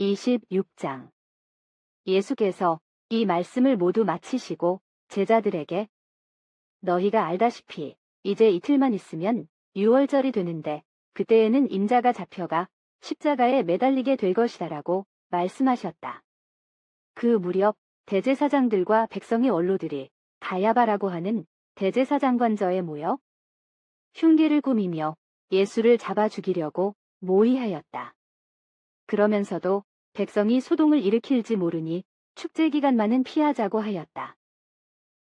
26장. 예수께서 이 말씀을 모두 마치시고 제자들에게 너희가 알다시피 이제 이틀만 있으면 유월절이 되는데 그때에는 인자가 잡혀가 십자가에 매달리게 될 것이다라고 말씀하셨다. 그 무렵 대제사장들과 백성의 원로들이 가야바라고 하는 대제사장관저에 모여 흉기를 꾸미며 예수를 잡아 죽이려고 모의하였다. 그러면서도 백성이 소동을 일으킬지 모르니 축제 기간만은 피하자고 하였다.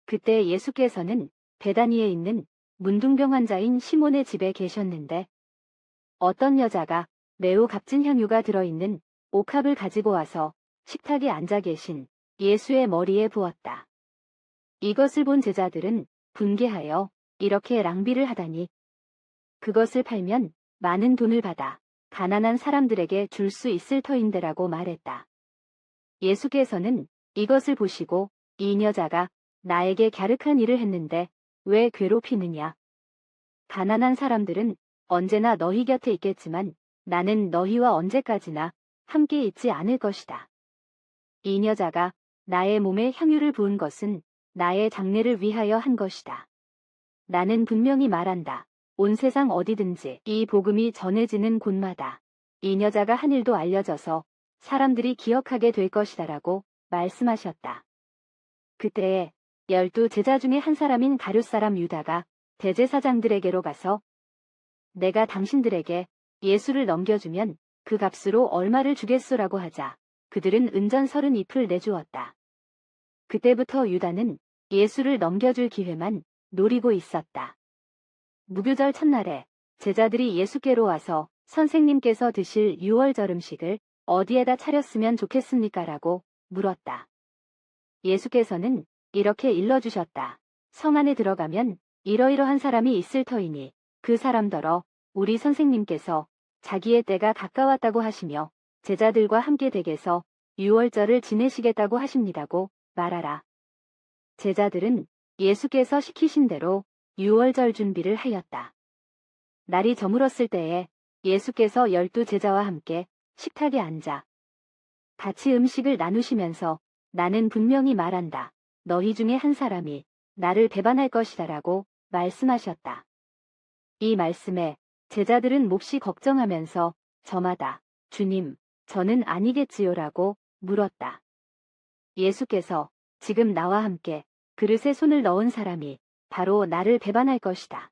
그때 예수께서는 베다니에 있는 문둥병 환자인 시몬의 집에 계셨는데 어떤 여자가 매우 값진 향유가 들어있는 옥합을 가지고 와서 식탁에 앉아 계신 예수의 머리에 부었다. 이것을 본 제자들은 분개하여 이렇게 낭비를 하다니 그것을 팔면 많은 돈을 받아 가난한 사람들에게 줄 수 있을 터인데라고 말했다. 예수께서는 이것을 보시고 이 여자가 나에게 갸륵한 일을 했는데 왜 괴롭히느냐? 가난한 사람들은 언제나 너희 곁에 있겠지만 나는 너희와 언제까지나 함께 있지 않을 것이다. 이 여자가 나의 몸에 향유를 부은 것은 나의 장례를 위하여 한 것이다. 나는 분명히 말한다. 온 세상 어디든지 이 복음이 전해지는 곳마다 이 여자가 한 일도 알려져서 사람들이 기억하게 될 것이다라고 말씀하셨다. 그때에 12 제자 중에 한 사람인 가룟 사람 유다가 대제사장들에게로 가서 내가 당신들에게 예수를 넘겨주면 그 값으로 얼마를 주겠소라고 하자 그들은 은전 30잎을 내주었다. 그때부터 유다는 예수를 넘겨줄 기회만 노리고 있었다. 무교절 첫날에 제자들이 예수께로 와서 선생님께서 드실 유월절 음식을 어디에다 차렸으면 좋겠습니까? 라고 물었다. 예수께서는 이렇게 일러주셨다. 성 안에 들어가면 이러이러한 사람이 있을 터이니 그 사람더러 우리 선생님께서 자기의 때가 가까웠다고 하시며 제자들과 함께 댁에서 유월절을 지내시겠다고 하십니다고 말하라. 제자들은 예수께서 시키신 대로 유월절 준비를 하였다. 날이 저물었을 때에 예수께서 12 제자와 함께 식탁에 앉아 같이 음식을 나누시면서 나는 분명히 말한다. 너희 중에 한 사람이 나를 배반할 것이다라고 말씀하셨다. 이 말씀에 제자들은 몹시 걱정하면서 저마다 주님, 저는 아니겠지요라고 물었다. 예수께서 지금 나와 함께 그릇에 손을 넣은 사람이 바로 나를 배반할 것이다.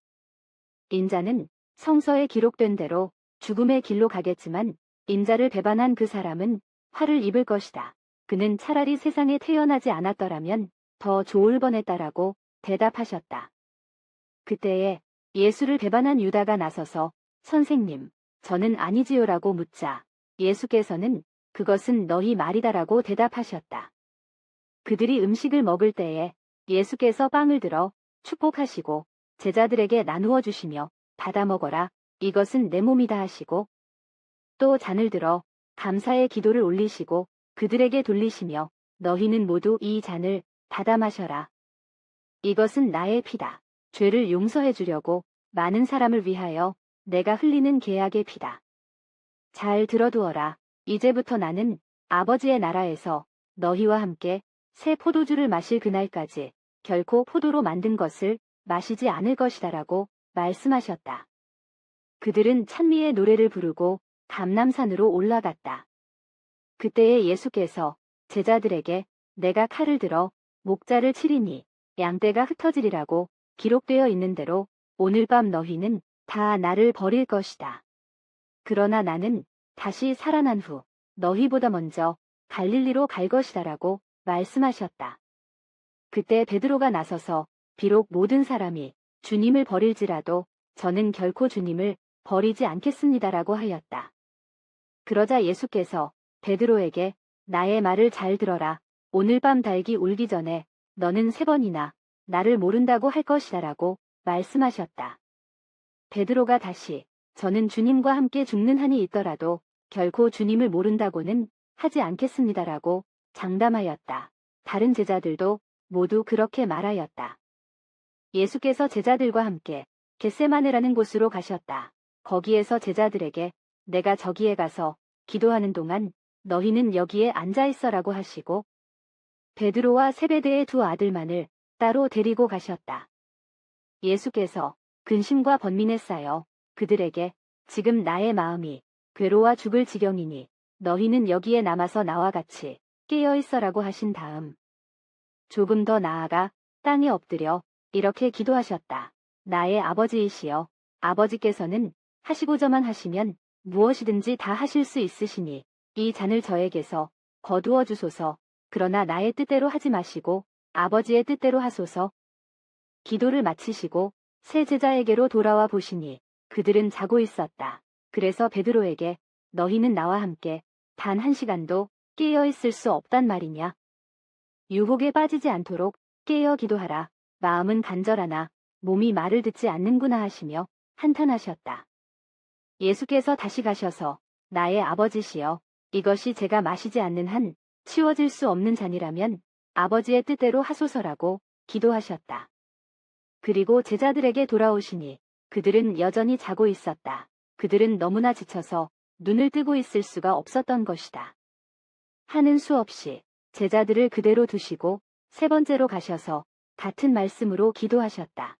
인자는 성서에 기록된 대로 죽음의 길로 가겠지만 인자를 배반한 그 사람은 화를 입을 것이다. 그는 차라리 세상에 태어나지 않았더라면 더 좋을 뻔했다라고 대답하셨다. 그때에 예수를 배반한 유다가 나서서 선생님, 저는 아니지요라고 묻자 예수께서는 그것은 너희 말이다라고 대답하셨다. 그들이 음식을 먹을 때에 예수께서 빵을 들어 축복하시고 제자들에게 나누어 주시며 받아 먹어라, 이것은 내 몸이다 하시고 또 잔을 들어 감사의 기도를 올리시고 그들에게 돌리시며 너희는 모두 이 잔을 받아 마셔라. 이것은 나의 피다. 죄를 용서해 주려고 많은 사람을 위하여 내가 흘리는 계약의 피다. 잘 들어두어라. 이제부터 나는 아버지의 나라에서 너희와 함께 새 포도주를 마실 그날까지 결코 포도로 만든 것을 마시지 않을 것이다라고 말씀하셨다. 그들은 찬미의 노래를 부르고 감람산으로 올라갔다. 그때에 예수께서 제자들에게 내가 칼을 들어 목자를 치리니 양떼가 흩어지리라고 기록되어 있는 대로 오늘 밤 너희는 다 나를 버릴 것이다. 그러나 나는 다시 살아난 후 너희보다 먼저 갈릴리로 갈 것이다라고 말씀하셨다. 그때 베드로가 나서서 비록 모든 사람이 주님을 버릴지라도 저는 결코 주님을 버리지 않겠습니다라고 하였다. 그러자 예수께서 베드로에게 나의 말을 잘 들어라. 오늘 밤 닭이 울기 전에 너는 3번이나 나를 모른다고 할 것이다라고 말씀하셨다. 베드로가 다시 저는 주님과 함께 죽는 한이 있더라도 결코 주님을 모른다고는 하지 않겠습니다라고 장담하였다. 다른 제자들도 모두 그렇게 말하였다. 예수께서 제자들과 함께 겟세마네라는 곳으로 가셨다. 거기에서 제자들에게 내가 저기에 가서 기도하는 동안 너희는 여기에 앉아 있어라고 하시고 베드로와 세베대의 두 아들만을 따로 데리고 가셨다. 예수께서 근심과 번민에 쌓여 그들에게 지금 나의 마음이 괴로워 죽을 지경이니 너희는 여기에 남아서 나와 같이 깨어 있어라고 하신 다음 조금 더 나아가 땅에 엎드려 이렇게 기도하셨다. 나의 아버지이시여, 아버지께서는 하시고저만 하시면 무엇이든지 다 하실 수 있으시니 이 잔을 저에게서 거두어 주소서. 그러나 나의 뜻대로 하지 마시고 아버지의 뜻대로 하소서. 기도를 마치시고 세 제자에게로 돌아와 보시니 그들은 자고 있었다. 그래서 베드로에게 너희는 나와 함께 단 1시간도 깨어 있을 수 없단 말이냐. 유혹에 빠지지 않도록 깨어 기도하라. 마음은 간절하나 몸이 말을 듣지 않는구나 하시며 한탄하셨다. 예수께서 다시 가셔서 나의 아버지시여, 이것이 제가 마시지 않는 한 치워질 수 없는 잔이라면 아버지의 뜻대로 하소서라고 기도하셨다. 그리고 제자들에게 돌아오시니 그들은 여전히 자고 있었다. 그들은 너무나 지쳐서 눈을 뜨고 있을 수가 없었던 것이다. 하는 수 없이 제자들을 그대로 두시고 세 번째로 가셔서 같은 말씀으로 기도하셨다.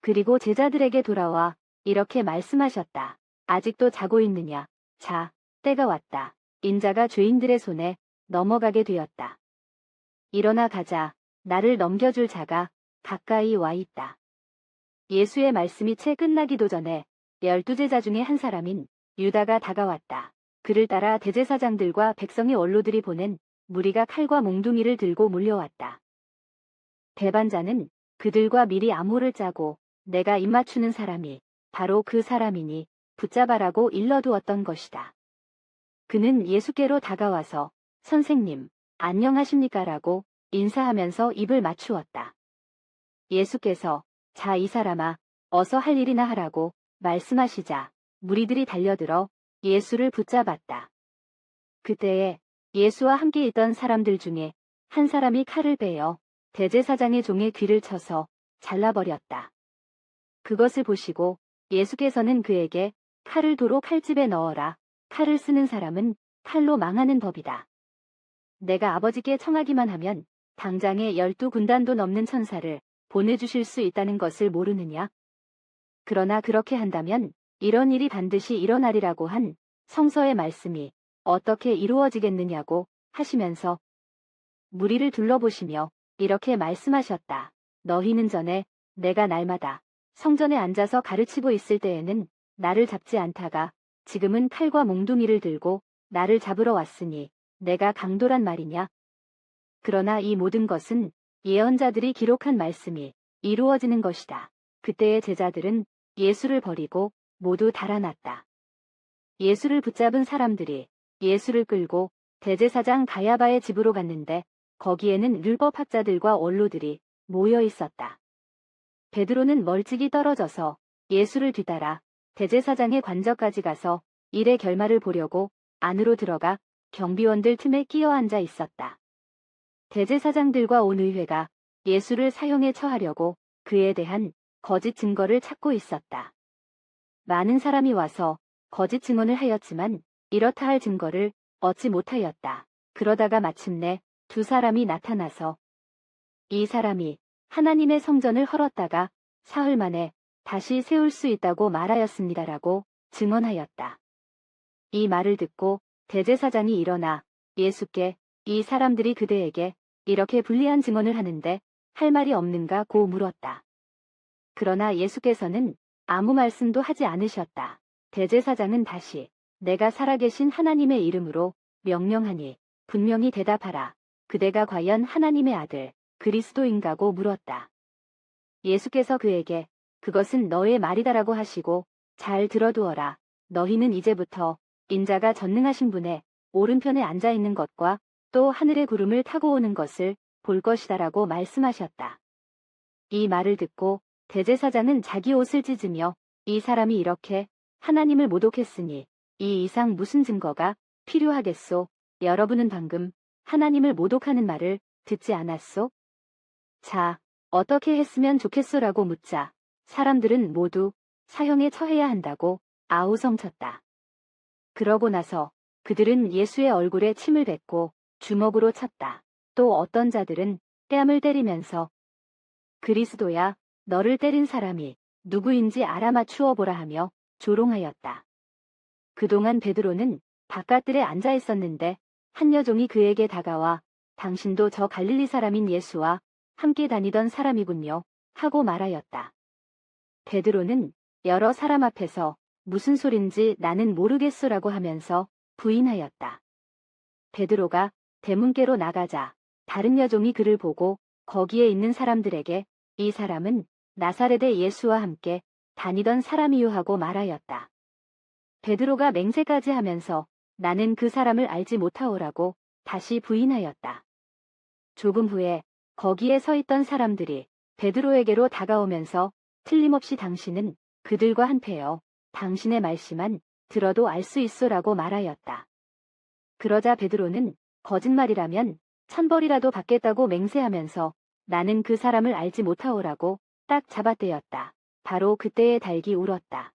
그리고 제자들에게 돌아와 이렇게 말씀하셨다. 아직도 자고 있느냐? 자, 때가 왔다. 인자가 죄인들의 손에 넘어가게 되었다. 일어나 가자. 나를 넘겨줄 자가 가까이 와 있다. 예수의 말씀이 채 끝나기도 전에 12제자 중에 한 사람인 유다가 다가왔다. 그를 따라 대제사장들과 백성의 원로들이 보낸 무리가 칼과 몽둥이를 들고 몰려왔다. 배반자는 그들과 미리 암호를 짜고 내가 입맞추는 사람이 바로 그 사람이니 붙잡아라고 일러두었던 것이다. 그는 예수께로 다가와서 선생님, 안녕하십니까? 라고 인사하면서 입을 맞추었다. 예수께서 자, 이 사람아, 어서 할 일이나 하라고 말씀하시자 무리들이 달려들어 예수를 붙잡았다. 그때에 예수와 함께 있던 사람들 중에 한 사람이 칼을 베어 대제사장의 종의 귀를 쳐서 잘라버렸다. 그것을 보시고 예수께서는 그에게 칼을 도로 칼집에 넣어라. 칼을 쓰는 사람은 칼로 망하는 법이다. 내가 아버지께 청하기만 하면 당장에 12군단도 넘는 천사를 보내주실 수 있다는 것을 모르느냐? 그러나 그렇게 한다면 이런 일이 반드시 일어나리라고 한 성서의 말씀이 어떻게 이루어지겠느냐고 하시면서 무리를 둘러보시며 이렇게 말씀하셨다. 너희는 전에 내가 날마다 성전에 앉아서 가르치고 있을 때에는 나를 잡지 않다가 지금은 칼과 몽둥이를 들고 나를 잡으러 왔으니 내가 강도란 말이냐? 그러나 이 모든 것은 예언자들이 기록한 말씀이 이루어지는 것이다. 그때의 제자들은 예수를 버리고 모두 달아났다. 예수를 붙잡은 사람들이 예수를 끌고 대제사장 가야바의 집으로 갔는데 거기에는 율법학자들과 원로들이 모여 있었다. 베드로는 멀찍이 떨어져서 예수를 뒤따라 대제사장의 관저까지 가서 일의 결말을 보려고 안으로 들어가 경비원들 틈에 끼어 앉아 있었다. 대제사장들과 온 의회가 예수를 사형에 처하려고 그에 대한 거짓 증거를 찾고 있었다. 많은 사람이 와서 거짓 증언을 하였지만 이렇다 할 증거를 얻지 못하였다. 그러다가 마침내 두 사람이 나타나서 이 사람이 하나님의 성전을 헐었다가 사흘 만에 다시 세울 수 있다고 말하였습니다라고 증언하였다. 이 말을 듣고 대제사장이 일어나 예수께 이 사람들이 그대에게 이렇게 불리한 증언을 하는데 할 말이 없는가 고 물었다. 그러나 예수께서는 아무 말씀도 하지 않으셨다. 대제사장은 다시 내가 살아계신 하나님의 이름으로 명령하니 분명히 대답하라. 그대가 과연 하나님의 아들 그리스도인가고 물었다. 예수께서 그에게 그것은 너의 말이다라고 하시고 잘 들어두어라. 너희는 이제부터 인자가 전능하신 분의 오른편에 앉아 있는 것과 또 하늘의 구름을 타고 오는 것을 볼 것이다라고 말씀하셨다. 이 말을 듣고 대제사장은 자기 옷을 찢으며 이 사람이 이렇게 하나님을 모독했으니 이 이상 무슨 증거가 필요하겠소? 여러분은 방금 하나님을 모독하는 말을 듣지 않았소? 자, 어떻게 했으면 좋겠소라고 묻자 사람들은 모두 사형에 처해야 한다고 아우성쳤다. 그러고 나서 그들은 예수의 얼굴에 침을 뱉고 주먹으로 쳤다. 또 어떤 자들은 뺨을 때리면서 그리스도야, 너를 때린 사람이 누구인지 알아맞추어 보라 하며 조롱하였다. 그동안 베드로는 바깥들에 앉아 있었는데 한 여종이 그에게 다가와 당신도 저 갈릴리 사람인 예수와 함께 다니던 사람이군요 하고 말하였다. 베드로는 여러 사람 앞에서 무슨 소린지 나는 모르겠소라고 하면서 부인하였다. 베드로가 대문께로 나가자 다른 여종이 그를 보고 거기에 있는 사람들에게 이 사람은 나사렛의 예수와 함께 다니던 사람이요 하고 말하였다. 베드로가 맹세까지 하면서 나는 그 사람을 알지 못하오라고 다시 부인하였다. 조금 후에 거기에 서 있던 사람들이 베드로에게로 다가오면서 틀림없이 당신은 그들과 한패여 당신의 말씀만 들어도 알 수 있소라고 말하였다. 그러자 베드로는 거짓말이라면 천벌이라도 받겠다고 맹세하면서 나는 그 사람을 알지 못하오라고 딱 잡아떼었다. 바로 그때에 닭이 울었다.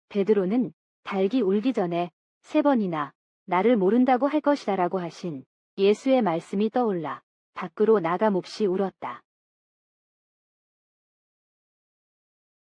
베드로는 닭이 울기 전에 3번이나 나를 모른다고 할 것이다라고 하신 예수의 말씀이 떠올라 밖으로 나가 몹시 울었다.